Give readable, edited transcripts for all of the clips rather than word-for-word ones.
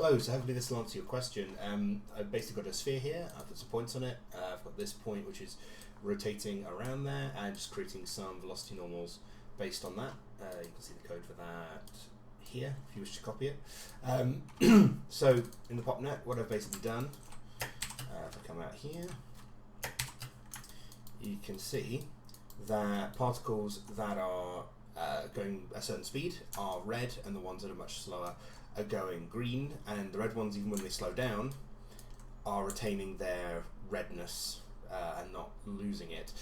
Hello, so hopefully this will answer your question. I've basically got a sphere here, I've put some points on it, I've got this point which is rotating around there and just creating some velocity normals based on that. You can see the code for that here if you wish to copy it. So in the popnet, what I've basically done, if I come out here, you can see that particles that are going a certain speed are red, and the ones that are much slower are going green, and the red ones, even when they slow down, are retaining their redness and not losing it.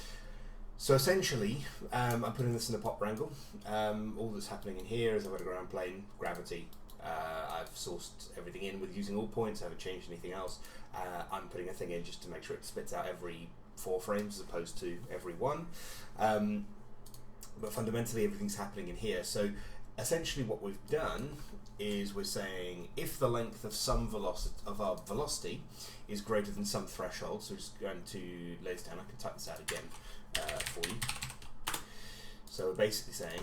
So essentially, I'm putting this in a pop wrangle. All that's happening in here is I've got a ground plane, gravity. I've sourced everything in with using all points. I haven't changed anything else. I'm putting a thing in just to make sure it spits out every 4 frames as opposed to every 1. But fundamentally, everything's happening in here. So essentially what we've done is we're saying if the length of some velocity of our velocity is greater than some threshold, so we're just going to lay this down. I can type this out again for you. So we're basically saying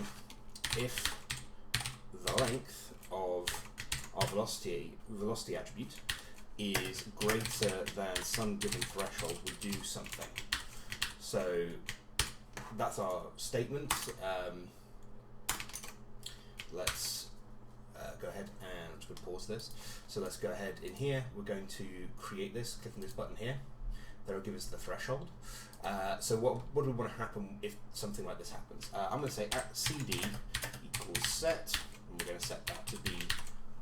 if the length of our velocity attribute is greater than some given threshold, we do something. So that's our statement. Let's go ahead and I'm just going to pause this. So let's go ahead in here. We're going to create this, clicking this button here. That'll give us the threshold. So what do we want to happen if something like this happens? I'm going to say at CD equals set, and we're going to set that to be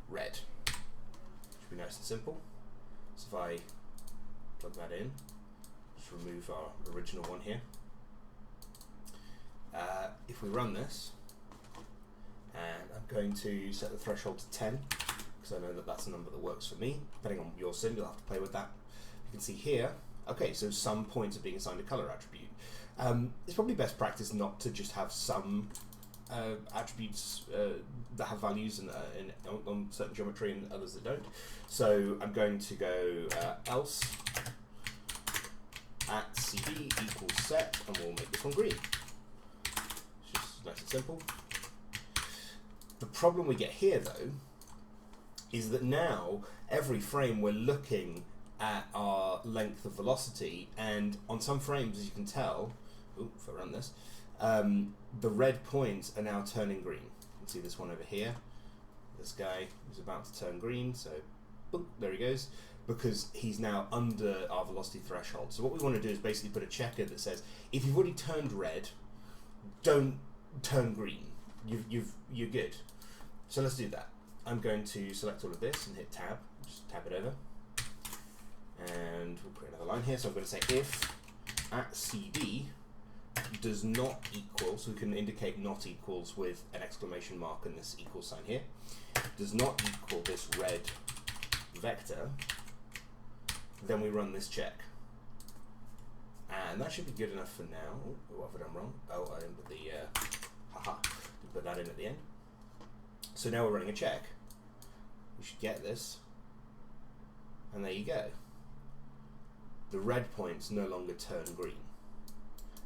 red. Should be nice and simple. So if I plug that in, just remove our original one here. If we run this, and I'm going to set the threshold to 10 because I know that that's a number that works for me. Depending on your sim, you'll have to play with that. You can see here, okay, so some points are being assigned a color attribute. It's probably best practice not to just have some attributes that have values on certain geometry and others that don't. So I'm going to go else at CD equals set, and we'll make this one green. It's just nice and simple. The problem we get here, though, is that now every frame we're looking at our length of velocity, and on some frames, as you can tell, if I run this, the red points are now turning green. You can see this one over here. This guy is about to turn green, so boom, there he goes, because he's now under our velocity threshold. So what we want to do is basically put a checker that says, if you've already turned red, don't turn green. You're good. So let's do that. I'm going to select all of this and hit tab, just tab it over, and we'll create another line here. So I'm going to say if at CD does not equal, so we can indicate not equals with an exclamation mark and this equal sign here, does not equal this red vector, then we run this check. And that should be good enough for now. What have I done wrong? Oh, I didn't put the put that in at the end. So now we're running a check. We should get this, and there you go. The red points no longer turn green,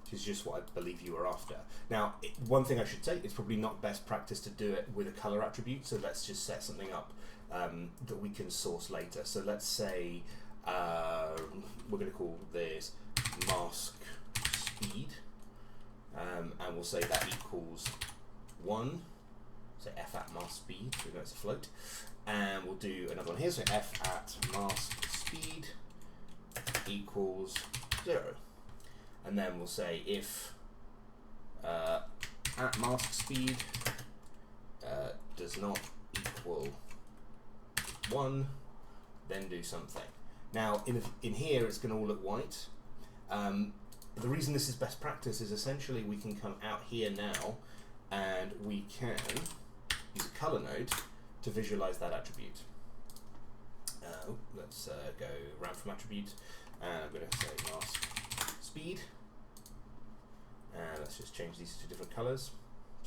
which is just what I believe you were after. Now, one thing I should say, it's probably not best practice to do it with a color attribute, so let's just set something up that we can source later. So let's say we're going to call this mask speed, and we'll say that equals 1, so f at mask speed, so we know it's a float, and we'll do another one here, so f at mask speed equals 0, and then we'll say if at mask speed does not equal 1, then do something. Now in here it's going to all look white. The reason this is best practice is essentially we can come out here now and we can use a color node to visualize that attribute. Let's go round from attribute, and I'm going to say mask speed, and let's just change these to different colors.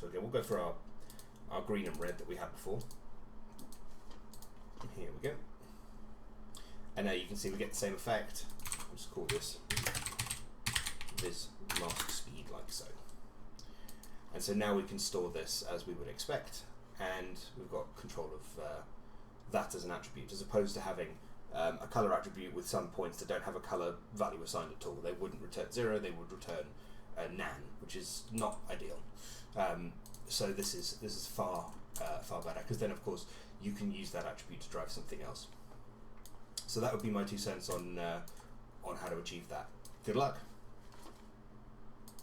So again, we'll go for our green and red that we had before. Here we go. And now you can see we get the same effect. I'll just call this mask speed, like so. And so now we can store this as we would expect, and we've got control of that as an attribute, as opposed to having a color attribute with some points that don't have a color value assigned at all. They wouldn't return 0, they would return nan, which is not ideal. So this is far better, because then of course you can use that attribute to drive something else. So that would be my 2 cents on how to achieve that. Good luck.